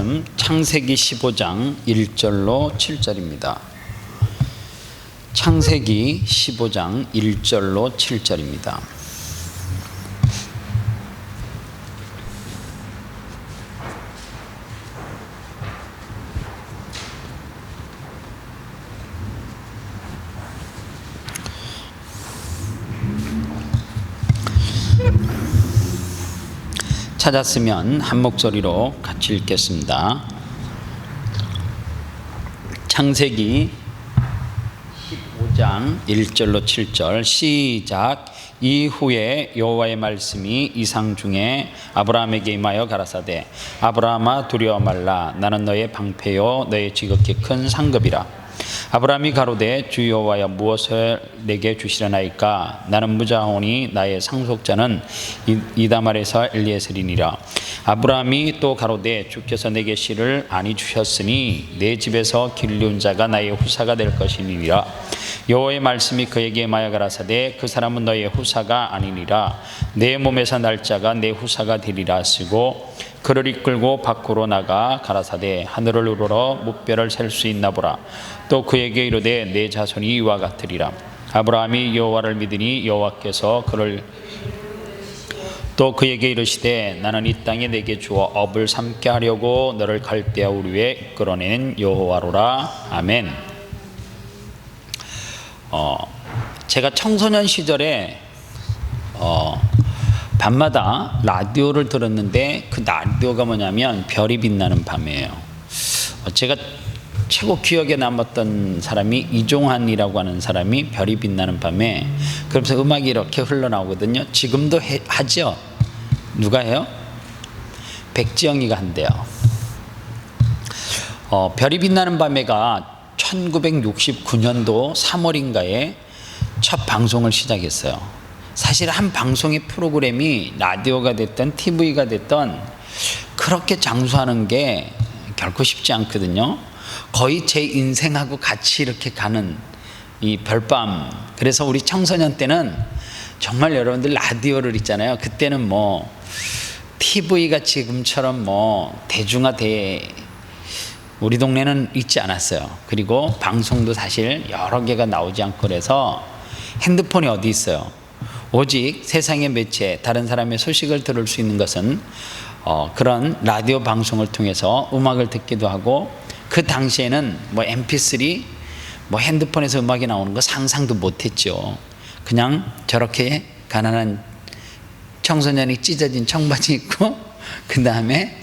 말씀 창세기 15장 1절로 7절입니다. 창세기 15장 1절로 7절입니다. 찾았으면 한 목소리로 같이 읽겠습니다. 창세기 15장 1절로 7절 시작. 이후에 여호와의 말씀이 이상 중에 아브라함에게 임하여 가라사대 아브라함아 두려워 말라. 나는 너의 방패요 너의 지극히 큰 상급이라. 아브라함이 가로되 주 여호와여 무엇을 내게 주시려나이까. 나는 무자하오니 나의 상속자는 이다말에서 엘리에셀이니라. 아브라함이 또 가로되 주께서 내게 씨를 아니 주셨으니 내 집에서 길리운 자가 나의 후사가 될 것이니라. 여호와의 말씀이 그에게 임하여 가라사대 그 사람은 너의 후사가 아니니라. 내 몸에서 날 자가 내 후사가 되리라 하시고 그를 이끌고 밖으로 나가 가라사대 하늘을 우러러 무뼈를 셀 수 있나 보라. 또 그에게 이르되 내 자손이 이와 같으리라. 아브라함이 여호와를 믿으니 여호와께서 그를 또 그에게 이르시되 나는 이 땅에 내게 주어 업을 삼게 하려고 너를 갈대아 우리 위에 끌어낸 여호와로라. 아멘. 제가 청소년 시절에 밤마다 라디오를 들었는데 그 라디오가 뭐냐면 별이 빛나는 밤이에요. 제가 최고 기억에 남았던 사람이 이종환이라고 하는 사람이 별이 빛나는 밤에 그러면서 음악이 이렇게 흘러나오거든요. 지금도 하죠. 누가 해요? 백지영이가 한대요. 별이 빛나는 밤에가 1969년도 3월인가에 첫 방송을 시작했어요. 사실 한 방송의 프로그램이 라디오가 됐든 TV가 됐든 그렇게 장수하는 게 결코 쉽지 않거든요. 거의 제 인생하고 같이 이렇게 가는 이 별밤. 그래서 우리 청소년 때는 정말 여러분들 라디오를 있잖아요. 그때는 뭐 TV가 지금처럼 뭐 대중화돼 우리 동네는 있지 않았어요. 그리고 방송도 사실 여러 개가 나오지 않고 그래서 핸드폰이 어디 있어요. 오직 세상의 매체, 다른 사람의 소식을 들을 수 있는 것은 그런 라디오 방송을 통해서 음악을 듣기도 하고, 그 당시에는 뭐 MP3, 뭐 핸드폰에서 음악이 나오는 거 상상도 못했죠. 그냥 저렇게 가난한 청소년이 찢어진 청바지 입고 그 다음에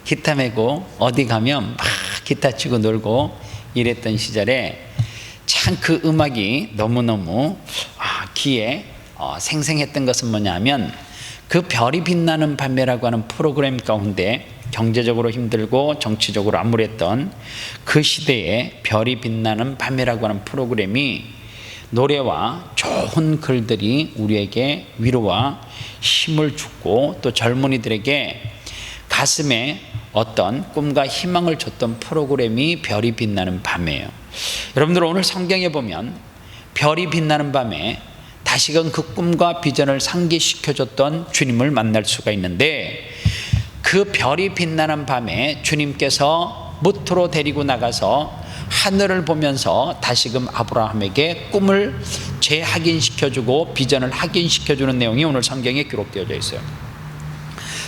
기타 메고 어디 가면 막 기타 치고 놀고 이랬던 시절에 참 그 음악이 너무너무 귀에 생생했던 것은 뭐냐면 그 별이 빛나는 밤에라고 하는 프로그램 가운데 경제적으로 힘들고 정치적으로 암울했던 그 시대에 별이 빛나는 밤에라고 하는 프로그램이 노래와 좋은 글들이 우리에게 위로와 힘을 주고 또 젊은이들에게 가슴에 어떤 꿈과 희망을 줬던 프로그램이 별이 빛나는 밤이에요. 여러분들 오늘 성경에 보면 별이 빛나는 밤에 다시금 그 꿈과 비전을 상기시켜줬던 주님을 만날 수가 있는데, 그 별이 빛나는 밤에 주님께서 무트로 데리고 나가서 하늘을 보면서 다시금 아브라함에게 꿈을 재확인시켜주고 비전을 확인시켜주는 내용이 오늘 성경에 기록되어져 있어요.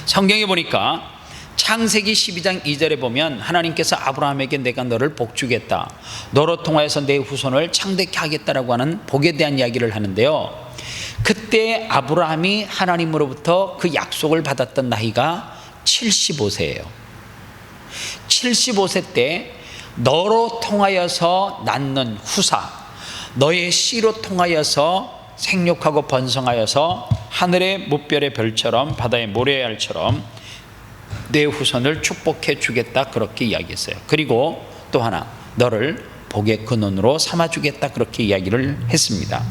성경에 보니까 창세기 12장 2절에 보면 하나님께서 아브라함에게 내가 너를 복주겠다, 너로 통하여서 내 후손을 창대케 하겠다라고 하는 복에 대한 이야기를 하는데요, 그때 아브라함이 하나님으로부터 그 약속을 받았던 나이가 75세예요 75세 때 너로 통하여서 낳는 후사, 너의 씨로 통하여서 생육하고 번성하여서 하늘의 무별의 별처럼 바다의 모래알처럼 내 후손을 축복해 주겠다, 그렇게 이야기했어요. 그리고 또 하나, 너를 복의 근원으로 삼아주겠다, 그렇게 이야기를 했습니다.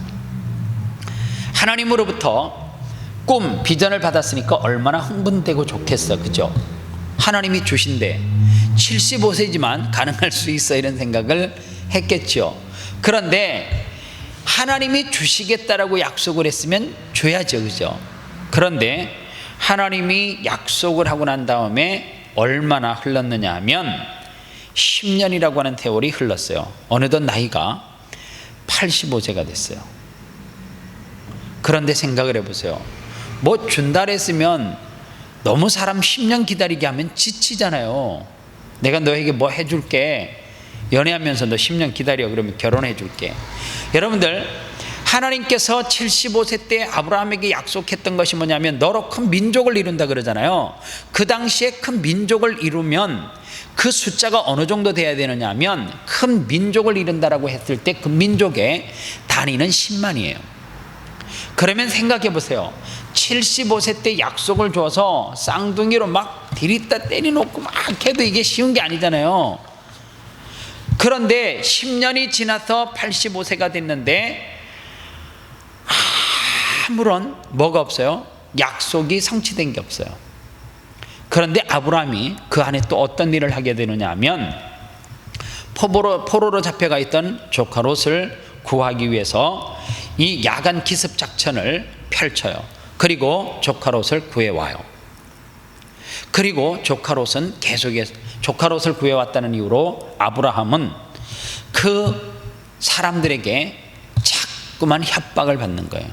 하나님으로부터 꿈, 비전을 받았으니까 얼마나 흥분되고 좋겠어, 그죠? 하나님이 주신대 75세지만 가능할 수 있어, 이런 생각을 했겠죠. 그런데 하나님이 주시겠다라고 약속을 했으면 줘야죠, 그죠? 그런데 하나님이 약속을 하고 난 다음에 얼마나 흘렀느냐 하면 10년이라고 하는 세월이 흘렀어요. 어느덧 나이가 85세가 됐어요. 그런데 생각을 해보세요. 뭐 준다 했으면 너무 사람 10년 기다리게 하면 지치잖아요. 내가 너에게 뭐 해줄게, 연애하면서 너 10년 기다려, 그러면 결혼해 줄게. 여러분들, 하나님께서 75세 때 아브라함에게 약속했던 것이 뭐냐면 너로 큰 민족을 이룬다 그러잖아요. 그 당시에 큰 민족을 이루면 그 숫자가 어느 정도 돼야 되느냐 하면, 큰 민족을 이룬다라고 했을 때 그 민족의 단위는 10만이에요 그러면 생각해 보세요. 75세 때 약속을 줘서 쌍둥이로 막 디리다 때려놓고 막 해도 이게 쉬운 게 아니잖아요. 그런데 10년이 지나서 85세가 됐는데 아무런 뭐가 없어요. 약속이 성취된 게 없어요. 그런데 아브라함이 그 안에 또 어떤 일을 하게 되느냐 하면, 포로로 잡혀가 있던 조카 롯을 구하기 위해서 이 야간 기습 작전을 펼쳐요. 그리고 조카 롯을 구해와요. 그리고 조카 롯은 계속해서 조카 롯을 구해왔다는 이유로 아브라함은 그 사람들에게 자꾸만 협박을 받는 거예요.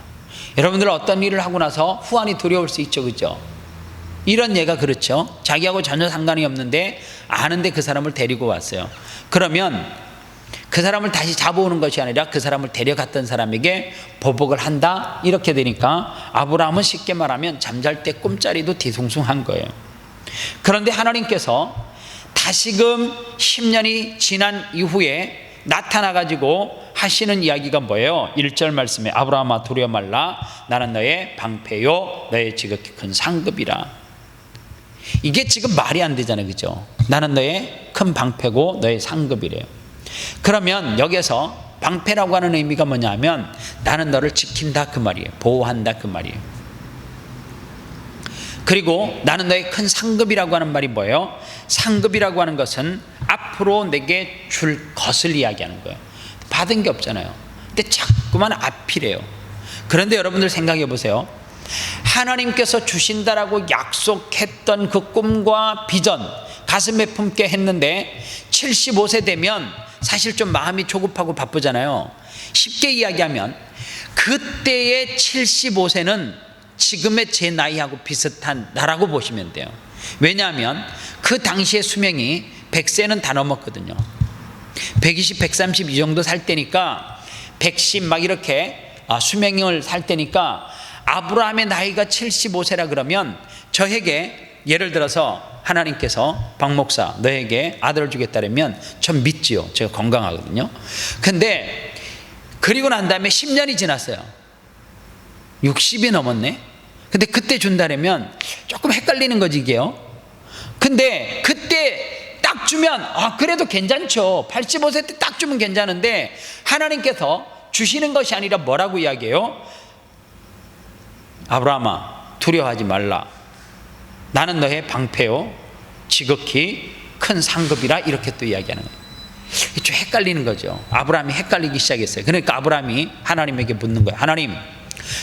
여러분들, 어떤 일을 하고 나서 후환이 두려울 수 있죠, 그죠? 이런 예가 그렇죠. 자기하고 전혀 상관이 없는데 아는데 그 사람을 데리고 왔어요. 그러면 그 사람을 다시 잡아오는 것이 아니라 그 사람을 데려갔던 사람에게 보복을 한다, 이렇게 되니까 아브라함은 쉽게 말하면 잠잘 때 꿈자리도 뒤숭숭한 거예요. 그런데 하나님께서 다시금 10년이 지난 이후에 나타나가지고 하시는 이야기가 뭐예요? 1절 말씀에 아브라함아 두려워 말라, 나는 너의 방패요 너의 지극히 큰 상급이라. 이게 지금 말이 안 되잖아요, 그죠? 나는 너의 큰 방패고 너의 상급이래요. 그러면 여기서 방패라고 하는 의미가 뭐냐면 나는 너를 지킨다 그 말이에요. 보호한다 그 말이에요. 그리고 나는 너의 큰 상급이라고 하는 말이 뭐예요? 상급이라고 하는 것은 앞으로 내게 줄 것을 이야기하는 거예요. 받은 게 없잖아요. 근데 자꾸만 앞이래요. 그런데 여러분들 생각해 보세요. 하나님께서 주신다라고 약속했던 그 꿈과 비전 가슴에 품게 했는데 75세 되면 사실 좀 마음이 조급하고 바쁘잖아요. 쉽게 이야기하면 그때의 75세는 지금의 제 나이하고 비슷한 나라고 보시면 돼요. 왜냐하면 그 당시의 수명이 100세는 다 넘었거든요. 120, 130 이 정도 살 때니까 110 막 이렇게 수명을 살 때니까 아브라함의 나이가 75세라 그러면 저에게 예를 들어서 하나님께서 박 목사 너에게 아들을 주겠다면 전 믿지요. 제가 건강하거든요. 근데 그리고 난 다음에 10년이 지났어요. 60이 넘었네. 근데 그때 준다면 조금 헷갈리는 거지 이게요. 근데 그때 딱 주면 그래도 괜찮죠. 85세 때 딱 주면 괜찮은데 하나님께서 주시는 것이 아니라 뭐라고 이야기해요? 아브라함아 두려워하지 말라, 나는 너의 방패요 지극히 큰 상급이라, 이렇게 또 이야기하는 거예요. 좀 헷갈리는 거죠. 아브라함이 헷갈리기 시작했어요. 그러니까 아브라함이 하나님에게 묻는 거예요. 하나님,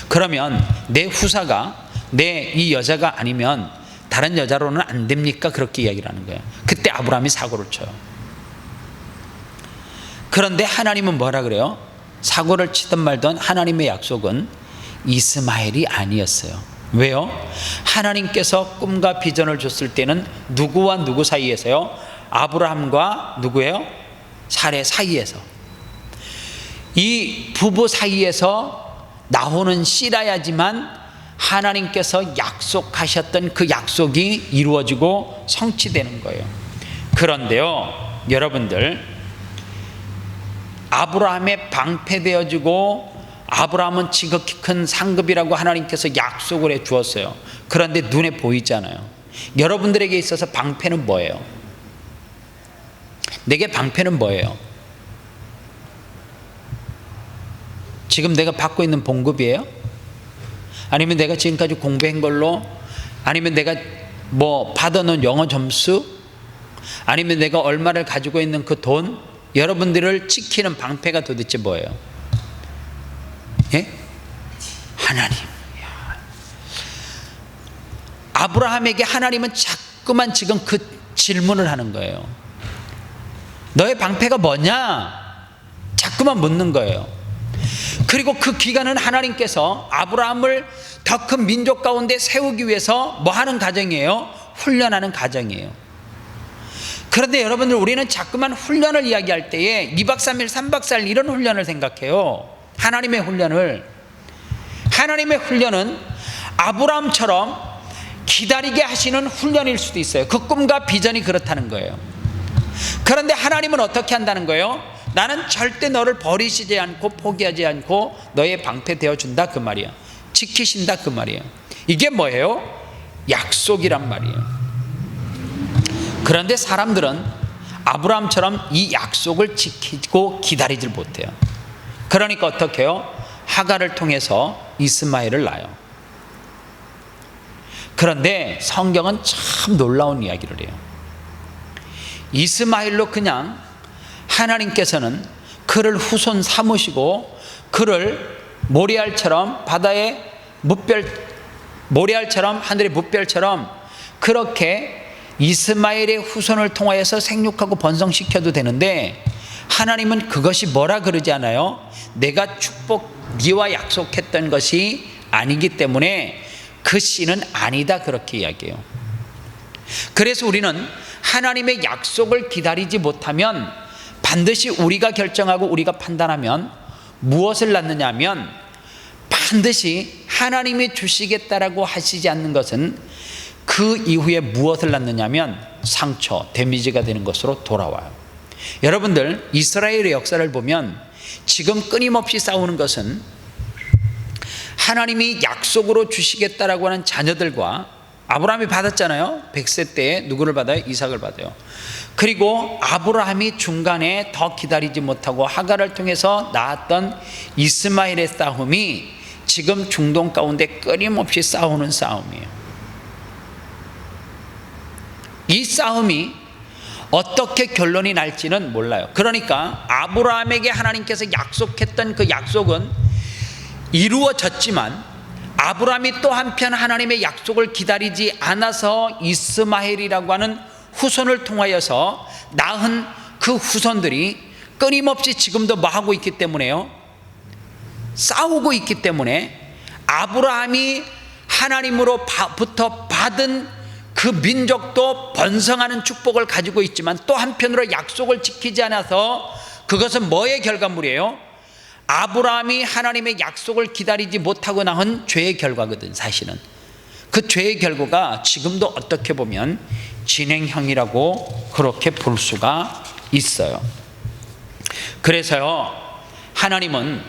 그러면 내 후사가 내 이 여자가 아니면 다른 여자로는 안 됩니까? 그렇게 이야기를 하는 거예요. 그때 아브라함이 사고를 쳐요. 그런데 하나님은 뭐라 그래요? 사고를 치든 말든 하나님의 약속은 이스마엘이 아니었어요. 왜요? 하나님께서 꿈과 비전을 줬을 때는 누구와 누구 사이에서요? 아브라함과 누구예요? 사레 사이에서. 이 부부 사이에서 나오는 씨라야지만 하나님께서 약속하셨던 그 약속이 이루어지고 성취되는 거예요. 그런데요, 여러분들, 아브라함의 방패되어지고 아브라함은 지극히 큰 상급이라고 하나님께서 약속을 해 주었어요. 그런데 눈에 보이잖아요. 여러분들에게 있어서 방패는 뭐예요? 내게 방패는 뭐예요? 지금 내가 받고 있는 봉급이에요? 아니면 내가 지금까지 공부한 걸로? 아니면 내가 뭐 받아놓은 영어 점수? 아니면 내가 얼마를 가지고 있는 그 돈? 여러분들을 지키는 방패가 도대체 뭐예요? 예? 하나님. 아브라함에게 하나님은 자꾸만 지금 그 질문을 하는 거예요. 너의 방패가 뭐냐? 자꾸만 묻는 거예요. 그리고 그 기간은 하나님께서 아브라함을 더 큰 민족 가운데 세우기 위해서 뭐 하는 과정이에요? 훈련하는 과정이에요. 그런데 여러분들, 우리는 자꾸만 훈련을 이야기할 때에 2박 3일 3박 4일 이런 훈련을 생각해요. 하나님의 훈련을. 하나님의 훈련은 아브라함처럼 기다리게 하시는 훈련일 수도 있어요. 그 꿈과 비전이 그렇다는 거예요. 그런데 하나님은 어떻게 한다는 거예요? 나는 절대 너를 버리시지 않고 포기하지 않고 너의 방패 되어준다, 그 말이야. 지키신다, 그 말이에요. 이게 뭐예요? 약속이란 말이에요. 그런데 사람들은 아브라함처럼 이 약속을 지키고 기다리질 못해요. 그러니까 어떻게 해요? 하갈을 통해서 이스마엘을 낳아요. 그런데 성경은 참 놀라운 이야기를 해요. 이스마엘로 그냥 하나님께서는 그를 후손 삼으시고 그를 모리알처럼 바다의 뭇별, 모리알처럼 하늘의 뭇별처럼 그렇게 이스마엘의 후손을 통하여서 생육하고 번성시켜도 되는데, 하나님은 그것이 뭐라 그러지 않아요? 내가 네와 약속했던 것이 아니기 때문에 그 씨는 아니다, 그렇게 이야기해요. 그래서 우리는 하나님의 약속을 기다리지 못하면 반드시 우리가 결정하고 우리가 판단하면 무엇을 낳느냐 하면, 반드시 하나님이 주시겠다라고 하시지 않는 것은 그 이후에 무엇을 낳느냐면 상처, 데미지가 되는 것으로 돌아와요. 여러분들, 이스라엘의 역사를 보면 지금 끊임없이 싸우는 것은 하나님이 약속으로 주시겠다라고 하는 자녀들과, 아브라함이 받았잖아요. 100세 때에 누구를 받아요? 이삭을 받아요. 그리고 아브라함이 중간에 더 기다리지 못하고 하갈을 통해서 낳았던 이스마엘의 싸움이 지금 중동 가운데 끊임없이 싸우는 싸움이에요. 이 싸움이 어떻게 결론이 날지는 몰라요. 그러니까 아브라함에게 하나님께서 약속했던 그 약속은 이루어졌지만, 아브라함이 또 한편 하나님의 약속을 기다리지 않아서 이스마엘이라고 하는 후손을 통하여서 낳은 그 후손들이 끊임없이 지금도 뭐 하고 있기 때문에요? 싸우고 있기 때문에 아브라함이 하나님으로부터 받은 그 민족도 번성하는 축복을 가지고 있지만, 또 한편으로 약속을 지키지 않아서 그것은 뭐의 결과물이에요? 아브라함이 하나님의 약속을 기다리지 못하고 낳은 죄의 결과거든. 사실은 그 죄의 결과가 지금도 어떻게 보면 진행형이라고 그렇게 볼 수가 있어요. 그래서요, 하나님은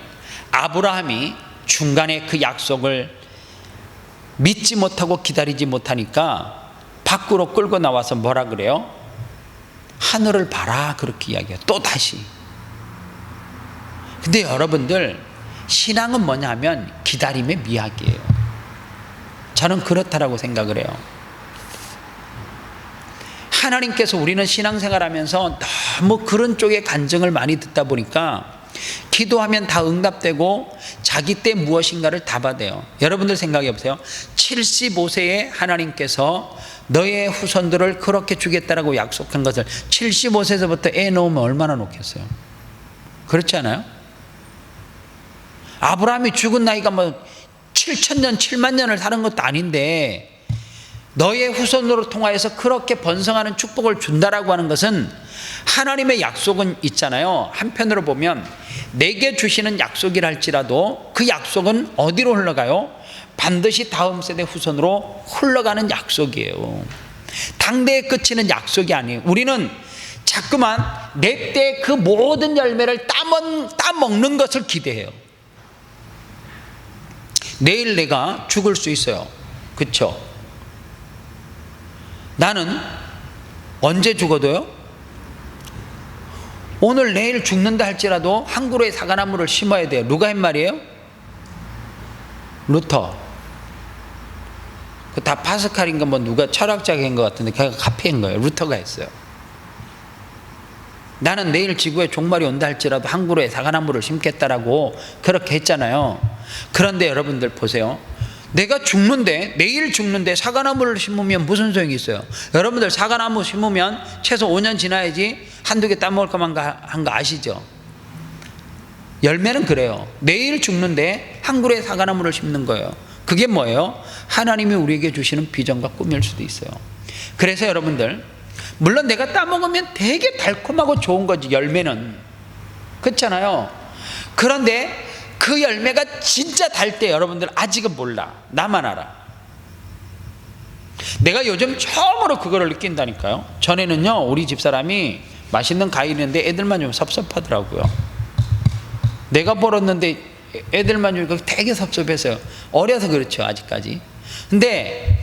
아브라함이 중간에 그 약속을 믿지 못하고 기다리지 못하니까 밖으로 끌고 나와서 뭐라 그래요? 하늘을 봐라, 그렇게 이야기해요. 또 다시. 근데 여러분들, 신앙은 뭐냐 하면 기다림의 미학이에요. 저는 그렇다라고 생각을 해요. 하나님께서, 우리는 신앙생활하면서 너무 그런 쪽의 간증을 많이 듣다 보니까 기도하면 다 응답되고 자기 때 무엇인가를 다 받아요. 여러분들 생각해 보세요. 75세에 하나님께서 너의 후손들을 그렇게 주겠다라고 약속한 것을 75세에서부터 애 놓으면 얼마나 놓겠어요? 그렇지 않아요? 아브라함이 죽은 나이가 뭐 7,000년, 7만 년을 사는 것도 아닌데 너의 후손으로 통하여서 그렇게 번성하는 축복을 준다라고 하는 것은 하나님의 약속은 있잖아요. 한편으로 보면 내게 주시는 약속이라 할지라도 그 약속은 어디로 흘러가요? 반드시 다음 세대 후손으로 흘러가는 약속이에요. 당대에 그치는 약속이 아니에요. 우리는 자꾸만 내 때 그 모든 열매를 따먹는 것을 기대해요. 내일 내가 죽을 수 있어요. 그렇죠? 나는 언제 죽어도요? 오늘 내일 죽는다 할지라도 한 그루의 사과나무를 심어야 돼요. 누가 한 말이에요? 루터. 그 다 파스칼인가 뭐 누가 철학자가 한 것 같은데 걔가 카피한 거예요. 루터가 했어요. 나는 내일 지구에 종말이 온다 할지라도 한 그루의 사과나무를 심겠다라고 그렇게 했잖아요. 그런데 여러분들 보세요. 내가 죽는데, 내일 죽는데 사과나무를 심으면 무슨 소용이 있어요? 여러분들 사과나무 심으면 최소 5년 지나야지 한두 개 따먹을 것만 한 거 아시죠? 열매는 그래요. 내일 죽는데 한 그루의 사과나무를 심는 거예요. 그게 뭐예요? 하나님이 우리에게 주시는 비전과 꿈일 수도 있어요. 그래서 여러분들, 물론 내가 따먹으면 되게 달콤하고 좋은 거지, 열매는. 그렇잖아요. 그런데 그 열매가 진짜 달 때 여러분들 아직은 몰라. 나만 알아. 내가 요즘 처음으로 그거를 느낀다니까요. 전에는요, 우리 집사람이 맛있는 과일인데 애들만 좀 섭섭하더라고요. 내가 벌었는데 애들만 주니까 되게 섭섭했어요. 어려서 그렇죠, 아직까지. 근데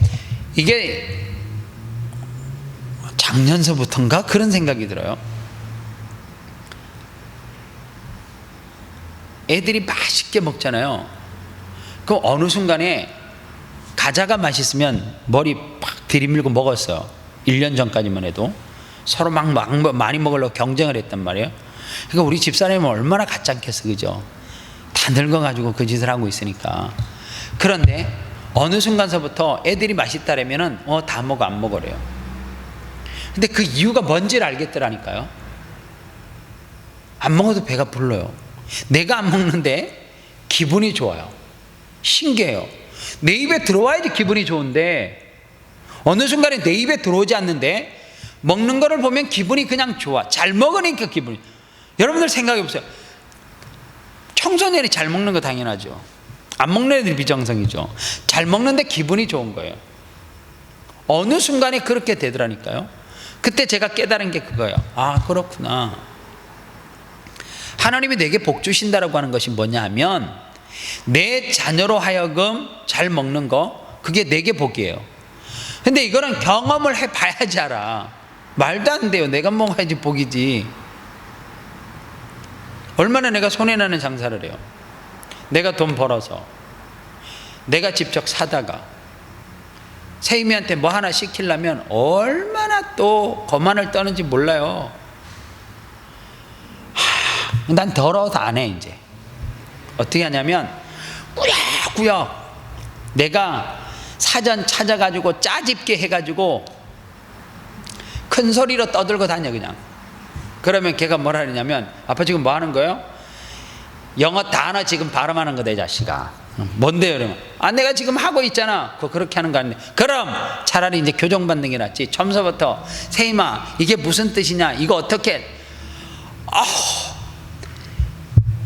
이게 작년서부터인가 그런 생각이 들어요. 애들이 맛있게 먹잖아요. 그럼 어느 순간에 과자가 맛있으면 머리 팍 들이밀고 먹었어요. 1년 전까지만 해도 서로 막 많이 먹으려고 경쟁을 했단 말이에요. 그러니까 우리 집사람은 얼마나 가짜겠어, 그죠? 다 늙어가지고 그 짓을 하고 있으니까. 그런데 어느 순간서부터 애들이 맛있다라면은 다 먹어, 안 먹으래요. 근데 그 이유가 뭔지를 알겠더라니까요. 안 먹어도 배가 불러요. 내가 안 먹는데 기분이 좋아요. 신기해요. 내 입에 들어와야지 기분이 좋은데 어느 순간에 내 입에 들어오지 않는데 먹는 거를 보면 기분이 그냥 좋아. 잘 먹으니까 기분이. 여러분들 생각해 보세요. 청소년이 잘 먹는 거 당연하죠. 안 먹는 애들이 비정상이죠. 잘 먹는데 기분이 좋은 거예요. 어느 순간에 그렇게 되더라니까요. 그때 제가 깨달은 게 그거예요. 아, 그렇구나. 하나님이 내게 복 주신다라고 하는 것이 뭐냐 하면 내 자녀로 하여금 잘 먹는 거, 그게 내게 복이에요. 근데 이거는 경험을 해봐야지 알아. 말도 안 돼요. 내가 먹어야지 복이지. 얼마나 내가 손해나는 장사를 해요. 내가 돈 벌어서 내가 직접 사다가 세임이한테 뭐 하나 시키려면 얼마나 또 거만을 떠는지 몰라요. 난 더러워서 안 해. 이제 어떻게 하냐면 꾸역꾸역 내가 사전 찾아가지고 짜집게 해가지고 큰 소리로 떠들고 다녀 그냥. 그러면 걔가 뭐라 그러냐면 아빠 지금 뭐 하는 거예요? 영어 단어 지금 발음하는 거다 이 자식아. 뭔데요? 그러면 내가 지금 하고 있잖아. 그거 그렇게 하는 거 아닌데. 그럼 차라리 이제 교정받는 게 낫지. 처음서부터 세임아 이게 무슨 뜻이냐, 이거 어떻게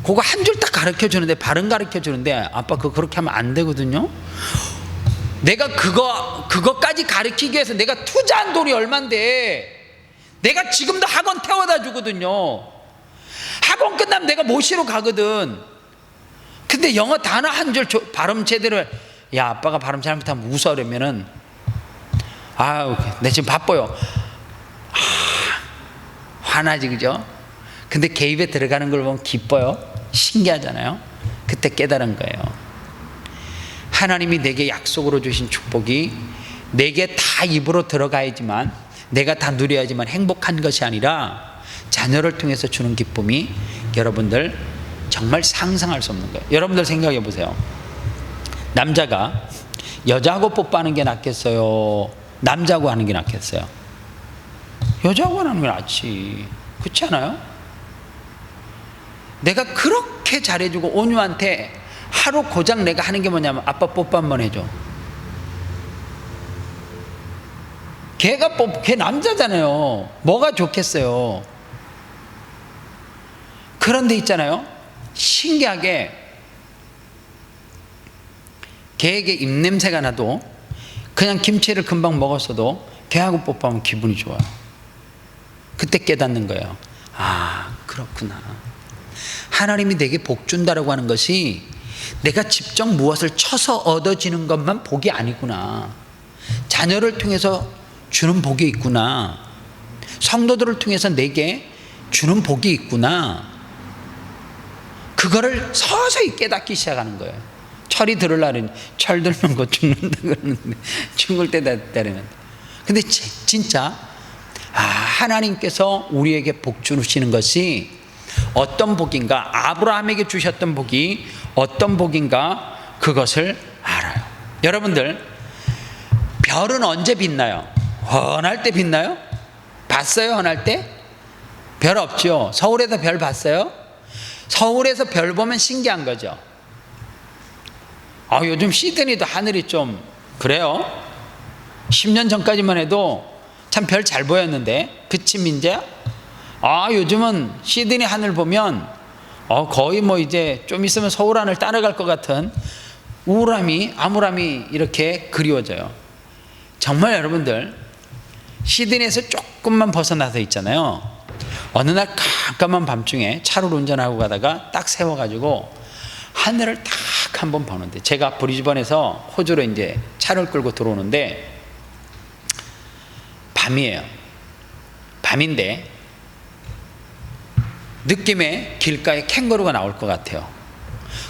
그거 한 줄 딱 가르쳐 주는데, 발음 가르쳐 주는데 아빠 그거 그렇게 하면 안 되거든요. 내가 그거까지 가르치기 위해서 내가 투자한 돈이 얼만데 내가 지금도 학원 태워다 주거든요. 학원 끝나면 내가 모시러 가거든. 근데 영어 단어 한 줄 발음 제대로 야 아빠가 발음 잘못하면 웃어 그러면은 내 지금 바빠요. 화나지, 그죠? 근데 걔 입에 들어가는 걸 보면 기뻐요. 신기하잖아요. 그때 깨달은 거예요. 하나님이 내게 약속으로 주신 축복이 내게 다 입으로 들어가야지만, 내가 다 누려야지만 행복한 것이 아니라 자녀를 통해서 주는 기쁨이 여러분들 정말 상상할 수 없는 거예요. 여러분들 생각해 보세요. 남자가 여자하고 뽀뽀하는 게 낫겠어요? 남자하고 하는 게 낫겠어요? 여자하고 하는 게 낫지. 그렇지 않아요? 내가 그렇게 잘해주고 온유한테 하루 고작 내가 하는 게 뭐냐면 아빠 뽀뽀 한번 해줘. 걔 남자잖아요. 뭐가 좋겠어요? 그런데 있잖아요. 신기하게 걔에게 입냄새가 나도 그냥 김치를 금방 먹었어도 걔하고 뽀뽀하면 기분이 좋아요. 그때 깨닫는 거예요. 그렇구나. 하나님이 내게 복 준다라고 하는 것이 내가 직접 무엇을 쳐서 얻어지는 것만 복이 아니구나. 자녀를 통해서 주는 복이 있구나. 성도들을 통해서 내게 주는 복이 있구나. 그거를 서서히 깨닫기 시작하는 거예요. 철이 들으려면 철 들면 곧 죽는다 그러는데 죽을 때 되는데. 근데 진짜 하나님께서 우리에게 복 주시는 것이 어떤 복인가, 아브라함에게 주셨던 복이 어떤 복인가, 그것을 알아요. 여러분들, 별은 언제 빛나요? 헌할 때 빛나요? 봤어요? 헌할 때? 별 없죠. 서울에서 별 봤어요? 서울에서 별 보면 신기한 거죠. 요즘 시드니도 하늘이 좀 그래요. 10년 전까지만 해도 참 별 잘 보였는데, 그치 민재야? 요즘은 시드니 하늘 보면 거의 뭐 이제 좀 있으면 서울 하늘 따라갈 것 같은 우울함이, 암울함이 이렇게 그리워져요. 정말 여러분들, 시드니에서 조금만 벗어나서 있잖아요. 어느 날 깜깜한 밤중에 차를 운전하고 가다가 딱 세워가지고 하늘을 딱 한번 보는데, 제가 브리즈번에서 호주로 이제 차를 끌고 들어오는데 밤이에요. 밤인데 느낌에 길가에 캥거루가 나올 것 같아요.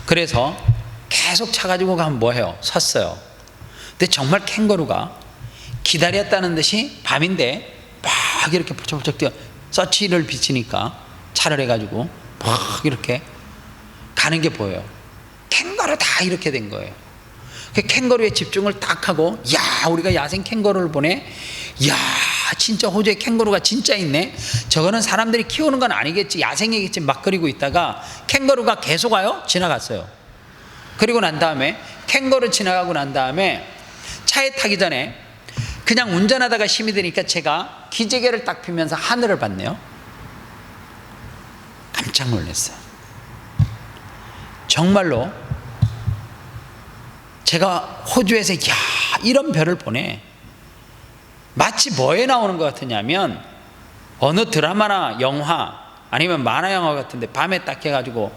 그래서 계속 차 가지고 가면 뭐해요? 섰어요. 근데 정말 캥거루가 기다렸다는 듯이 밤인데 막 이렇게 부쩍부쩍 뛰어, 서치를 비치니까 차를 해가지고 막 이렇게 가는 게 보여요. 캥거루 다 이렇게 된 거예요. 그 캥거루에 집중을 딱 하고, 야, 우리가 야생 캥거루를 보네. 야, 진짜 호주에 캥거루가 진짜 있네. 저거는 사람들이 키우는 건 아니겠지, 야생이겠지 막 그리고 있다가 캥거루가 계속 와요. 지나갔어요. 그리고 난 다음에 캥거루 지나가고 난 다음에 차에 타기 전에 그냥 운전하다가 힘이 드니까 제가 기지개를 딱 피면서 하늘을 봤네요. 깜짝 놀랐어요. 정말로 제가 호주에서 야, 이런 별을 보네. 마치 뭐에 나오는 것 같으냐면 어느 드라마나 영화 아니면 만화 영화 같은데 밤에 딱 해가지고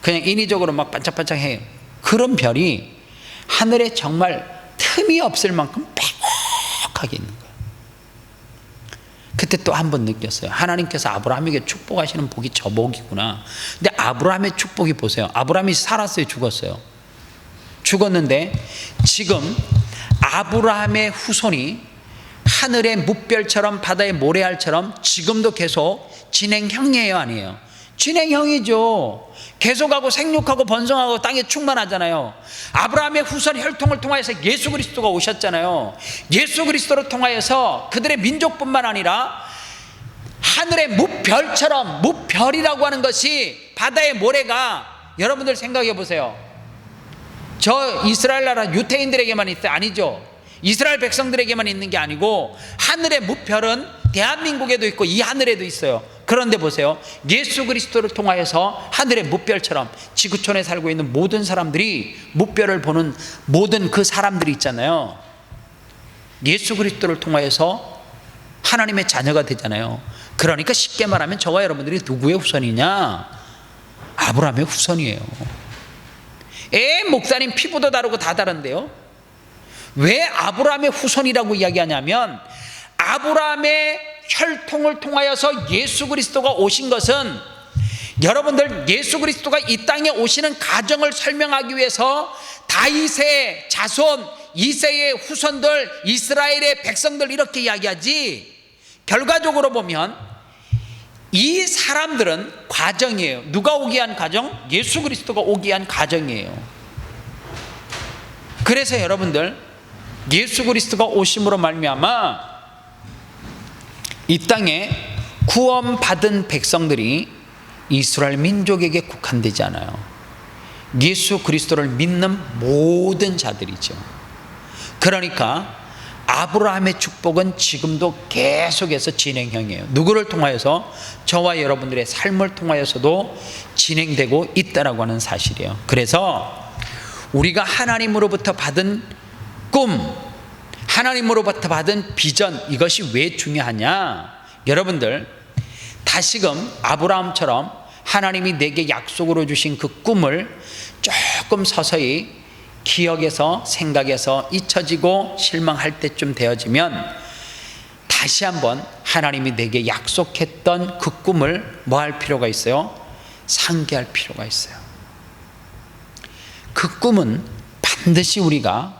그냥 인위적으로 막 반짝반짝해요. 그런 별이 하늘에 정말 틈이 없을 만큼 빽빽하게 있는 거예요. 그때 또 한 번 느꼈어요. 하나님께서 아브라함에게 축복하시는 복이 저 복이구나. 근데 아브라함의 축복이 보세요. 아브라함이 살았어요? 죽었어요? 죽었는데 지금 아브라함의 후손이 하늘의 뭇별처럼 바다의 모래알처럼 지금도 계속 진행형이에요? 아니에요? 진행형이죠. 계속하고 생육하고 번성하고 땅에 충만하잖아요. 아브라함의 후손 혈통을 통하여서 예수 그리스도가 오셨잖아요. 예수 그리스도를 통하여서 그들의 민족뿐만 아니라 하늘의 무별처럼, 무별이라고 하는 것이 바다의 모래가, 여러분들 생각해 보세요. 저 이스라엘 나라 유태인들에게만 있어요? 아니죠. 이스라엘 백성들에게만 있는 게 아니고 하늘의 무별은 대한민국에도 있고 이 하늘에도 있어요. 그런데 보세요. 예수 그리스도를 통하여서 하늘의 무별처럼 지구촌에 살고 있는 모든 사람들이 무별을 보는 모든 그 사람들이 있잖아요. 예수 그리스도를 통하여서 하나님의 자녀가 되잖아요. 그러니까 쉽게 말하면 저와 여러분들이 누구의 후손이냐? 아브라함의 후손이에요. 목사님 피부도 다르고 다 다른데요. 왜 아브라함의 후손이라고 이야기하냐면 아브라함의 혈통을 통하여서 예수 그리스도가 오신 것은, 여러분들, 예수 그리스도가 이 땅에 오시는 가정을 설명하기 위해서 다윗의 자손, 이새의 후손들, 이스라엘의 백성들 이렇게 이야기하지, 결과적으로 보면 이 사람들은 과정이에요. 누가 오게 한 과정? 예수 그리스도가 오게 한 과정이에요. 그래서 여러분들, 예수 그리스도가 오심으로 말미암아 이 땅에 구원받은 백성들이 이스라엘 민족에게 국한되지 않아요. 예수 그리스도를 믿는 모든 자들이죠. 그러니까 아브라함의 축복은 지금도 계속해서 진행형이에요. 누구를 통하여서? 저와 여러분들의 삶을 통하여서도 진행되고 있다라고 하는 사실이에요. 그래서 우리가 하나님으로부터 받은 꿈, 하나님으로부터 받은 비전, 이것이 왜 중요하냐? 여러분들, 다시금 아브라함처럼 하나님이 내게 약속으로 주신 그 꿈을 조금 서서히 기억에서, 생각에서 잊혀지고 실망할 때쯤 되어지면 다시 한번 하나님이 내게 약속했던 그 꿈을 뭐 할 필요가 있어요? 상기할 필요가 있어요. 그 꿈은 반드시 우리가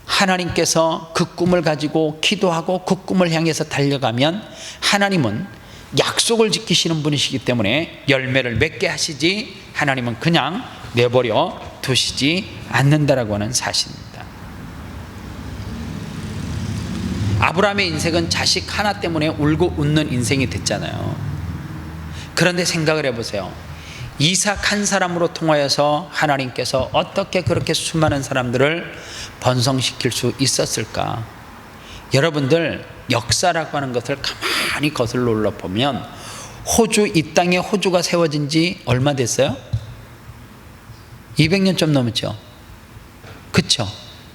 하나님께서 그 꿈을 가지고 기도하고 그 꿈을 향해서 달려가면 하나님은 약속을 지키시는 분이시기 때문에 열매를 맺게 하시지, 하나님은 그냥 내버려 두시지 않는다라고 하는 사실입니다. 아브라함의 인생은 자식 하나 때문에 울고 웃는 인생이 됐잖아요. 그런데 생각을 해보세요. 이삭 한 사람으로 통하여서 하나님께서 어떻게 그렇게 수많은 사람들을 번성시킬 수 있었을까? 여러분들, 역사라고 하는 것을 가만히 거슬러 올라보면 호주, 이 땅에 호주가 세워진 지 얼마 됐어요? 200년 좀 넘었죠? 그쵸?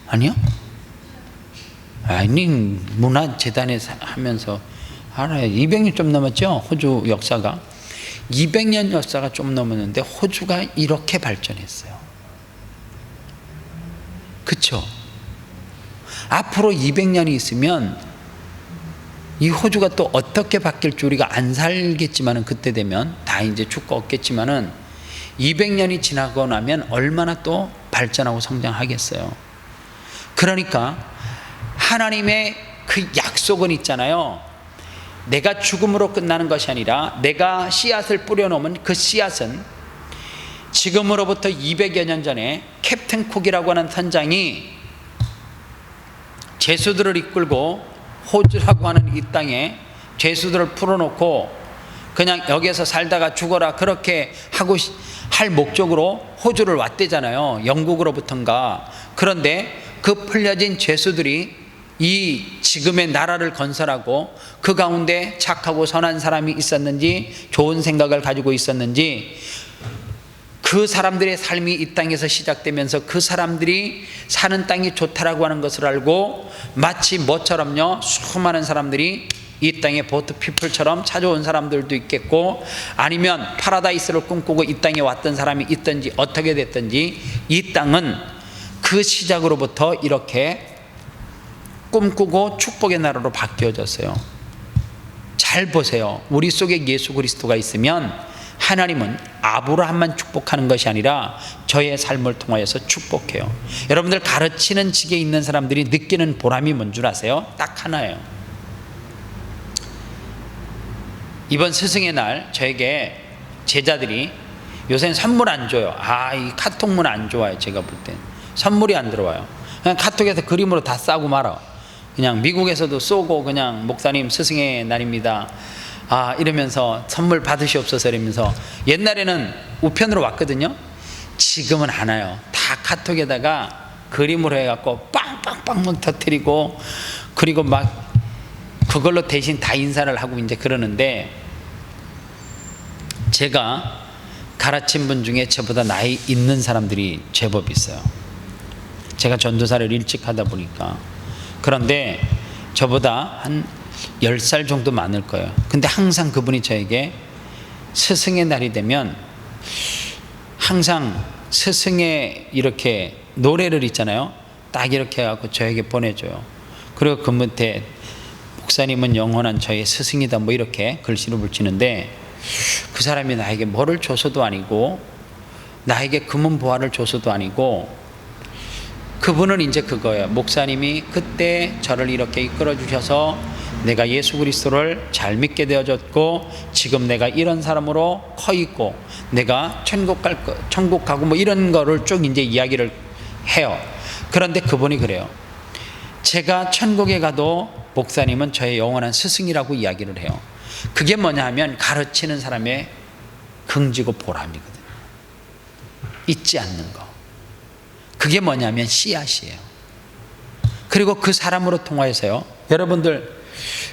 아니요? 아니, 문화재단에 하면서 알아요. 200년 좀 넘었죠? 호주 역사가. 200년 역사가 좀 넘었는데 호주가 이렇게 발전했어요. 그쵸? 앞으로 200년이 있으면 이 호주가 또 어떻게 바뀔 줄 우리가 안 살겠지만은, 그때 되면 다 이제 죽고 없겠지만은 200년이 지나고 나면 얼마나 또 발전하고 성장하겠어요. 그러니까 하나님의 그 약속은 있잖아요. 내가 죽음으로 끝나는 것이 아니라 내가 씨앗을 뿌려놓으면 그 씨앗은 지금으로부터 200여 년 전에 캡틴 쿡이라고 하는 선장이 죄수들을 이끌고 호주라고 하는 이 땅에 죄수들을 풀어놓고 그냥 여기에서 살다가 죽어라 그렇게 하고 할 목적으로 호주를 왔대잖아요. 영국으로부터인가. 그런데 그 풀려진 죄수들이 이 지금의 나라를 건설하고 그 가운데 착하고 선한 사람이 있었는지, 좋은 생각을 가지고 있었는지, 그 사람들의 삶이 이 땅에서 시작되면서 그 사람들이 사는 땅이 좋다라고 하는 것을 알고 마치 뭐처럼요, 수많은 사람들이 이 땅에 보트 피플처럼 찾아온 사람들도 있겠고, 아니면 파라다이스를 꿈꾸고 이 땅에 왔던 사람이 있든지 어떻게 됐든지 이 땅은 그 시작으로부터 이렇게 꿈꾸고 축복의 나라로 바뀌어졌어요. 잘 보세요. 우리 속에 예수 그리스도가 있으면 하나님은 아브라함만 축복하는 것이 아니라 저의 삶을 통하여서 축복해요. 여러분들, 가르치는 직에 있는 사람들이 느끼는 보람이 뭔 줄 아세요? 딱 하나예요. 이번 스승의 날 저에게 제자들이 요새는 선물 안 줘요. 이 카톡문 안 좋아요. 제가 볼 땐 선물이 안 들어와요. 그냥 카톡에서 그림으로 다 싸고 말아. 그냥 미국에서도 쏘고 그냥 목사님 스승의 날입니다 이러면서 선물 받으시옵소서 이러면서. 옛날에는 우편으로 왔거든요. 지금은 안 와요. 다 카톡에다가 그림으로 해갖고 빵빵빵 막 터뜨리고, 그리고 막 그걸로 대신 다 인사를 하고 이제 그러는데, 제가 가르친 분 중에 저보다 나이 있는 사람들이 제법 있어요. 제가 전도사를 일찍 하다 보니까. 그런데 저보다 한 10살 정도 많을 거예요. 근데 항상 그분이 저에게 스승의 날이 되면 항상 스승의 이렇게 노래를 있잖아요. 딱 이렇게 해갖고 저에게 보내줘요. 그리고 그 밑에 목사님은 영원한 저의 스승이다 뭐 이렇게 글씨를 붙이는데, 그 사람이 나에게 뭐를 줘서도 아니고 나에게 금은 보화를 줘서도 아니고, 그분은 이제 그거예요. 목사님이 그때 저를 이렇게 이끌어 주셔서 내가 예수 그리스도를 잘 믿게 되어졌고, 지금 내가 이런 사람으로 커 있고, 내가 천국 가고 뭐 이런 거를 쭉 이제 이야기를 해요. 그런데 그분이 그래요. 제가 천국에 가도 목사님은 저의 영원한 스승이라고 이야기를 해요. 그게 뭐냐 하면 가르치는 사람의 긍지고 보람이거든요. 잊지 않는 거. 그게 뭐냐면 씨앗이에요. 그리고 그 사람으로 통하여서요, 여러분들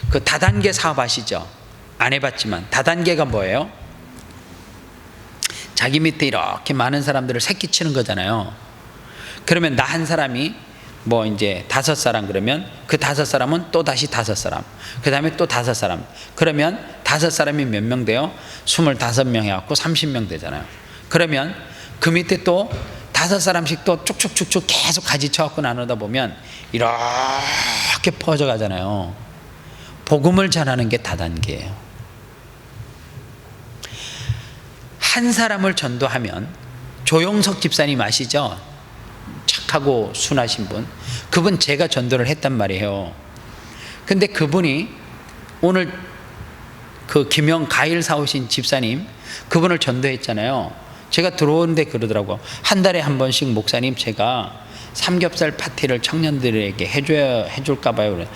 그 다단계 사업 아시죠? 안 해봤지만 다단계가 뭐예요? 자기 밑에 이렇게 많은 사람들을 새끼치는 거잖아요. 그러면 나 한 사람이 뭐 이제 5사람 그러면 그 5사람은 또 다시 5사람, 그 다음에 또 5사람, 그러면 5사람이 몇 명 돼요? 25명 해갖고 30명 되잖아요. 그러면 그 밑에 또 5사람씩 또 쭉쭉쭉쭉 계속 가지쳐갖고 나누다 보면 이렇게 퍼져가잖아요. 복음을 전하는 게 다단계예요. 한 사람을 전도하면, 조용석 집사님 아시죠? 착하고 순하신 분, 그분 제가 전도를 했단 말이에요. 근데 그분이 오늘 그 김영 가일 사오신 집사님, 그분을 전도했잖아요. 제가 들어오는데 그러더라고요. 한 달에 한 번씩 목사님 제가 삼겹살 파티를 청년들에게 해줄까 봐요.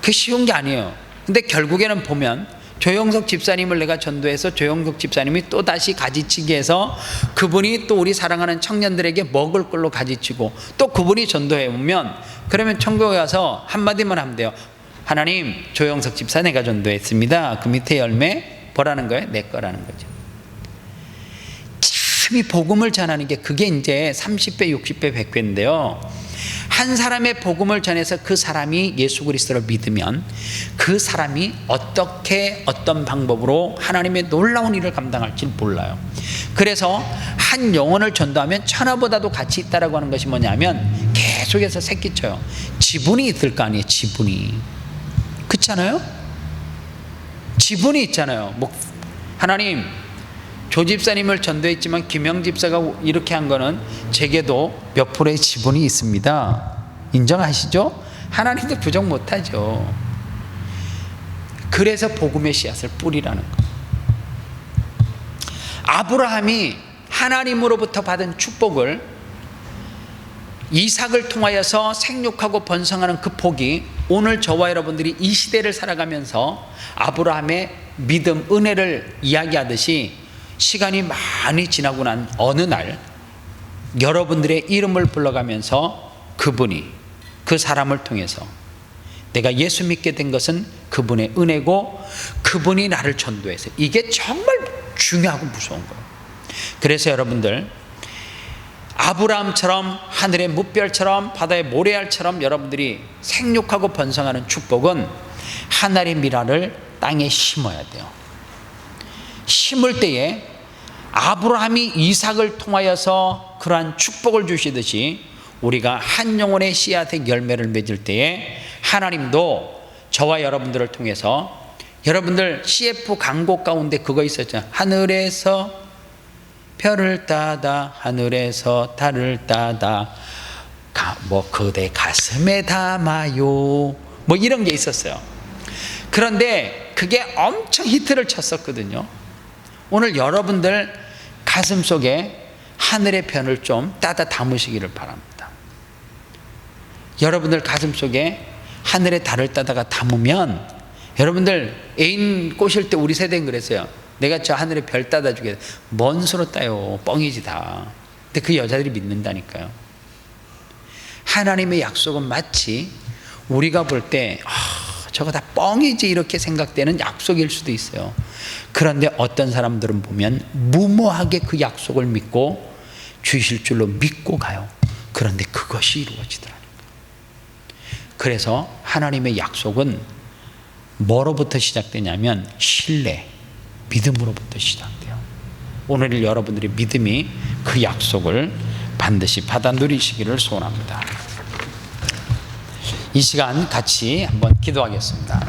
그게 쉬운 게 아니에요. 근데 결국에는 보면 조영석 집사님을 내가 전도해서 조영석 집사님이 또 다시 가지치기 해서 그분이 또 우리 사랑하는 청년들에게 먹을 걸로 가지치고 또 그분이 전도해 오면 그러면 천국에 가서 한마디만 하면 돼요. 하나님, 조영석 집사 내가 전도했습니다. 그 밑에 열매 뭐라는 거예요? 내 거라는 거죠. 참 이 복음을 전하는 게 그게 이제 30배, 60배, 100배인데요. 한 사람의 복음을 전해서 그 사람이 예수 그리스도를 믿으면 그 사람이 어떻게 어떤 방법으로 하나님의 놀라운 일을 감당할지 몰라요. 그래서 한 영혼을 전도하면 천하보다도 가치 있다라고 하는 것이 뭐냐면 계속해서 새끼쳐요. 지분이 있을 거 아니에요. 지분이. 그렇잖아요? 지분이 있잖아요. 하나님, 조 집사님을 전도했지만 김영 집사가 이렇게 한 거는 제게도 몇 프로의 지분이 있습니다. 인정하시죠? 하나님도 부정 못하죠. 그래서 복음의 씨앗을 뿌리라는 거. 아브라함이 하나님으로부터 받은 축복을 이삭을 통하여서 생육하고 번성하는 그 복이 오늘 저와 여러분들이 이 시대를 살아가면서 아브라함의 믿음, 은혜를 이야기하듯이 시간이 많이 지나고 난 어느 날 여러분들의 이름을 불러가면서 그분이 그 사람을 통해서 내가 예수 믿게 된 것은 그분의 은혜고 그분이 나를 전도해서 이게 정말 중요하고 무서운 거예요. 그래서 여러분들 아브라함처럼 하늘의 뭇별처럼 바다의 모래알처럼 여러분들이 생육하고 번성하는 축복은 하늘의 미랄을 땅에 심어야 돼요. 심을 때에 아브라함이 이삭을 통하여서 그러한 축복을 주시듯이 우리가 한 영혼의 씨앗의 열매를 맺을 때에 하나님도 저와 여러분들을 통해서 여러분들 CF 광고 가운데 그거 있었죠. 하늘에서 별을 따다 하늘에서 달을 따다 그대 가슴에 담아요 이런 게 있었어요. 그런데 그게 엄청 히트를 쳤었거든요. 오늘 여러분들 가슴 속에 하늘의 편을 좀 따다 담으시기를 바랍니다. 여러분들 가슴 속에 하늘의 달을 따다가 담으면 여러분들 애인 꼬실 때 우리 세대는 그랬어요. 내가 저 하늘의 별 따다 주게. 뭔 수로 따요. 뻥이지 다. 근데 그 여자들이 믿는다니까요. 하나님의 약속은 마치 우리가 볼 때 저거 다 뻥이지 이렇게 생각되는 약속일 수도 있어요. 그런데 어떤 사람들은 보면 무모하게 그 약속을 믿고 주실 줄로 믿고 가요. 그런데 그것이 이루어지더라고요. 그래서 하나님의 약속은 뭐로부터 시작되냐면 신뢰, 믿음으로부터 시작돼요. 오늘 여러분들이 믿음이 그 약속을 반드시 받아 누리시기를 소원합니다. 이 시간 같이 한번 기도하겠습니다.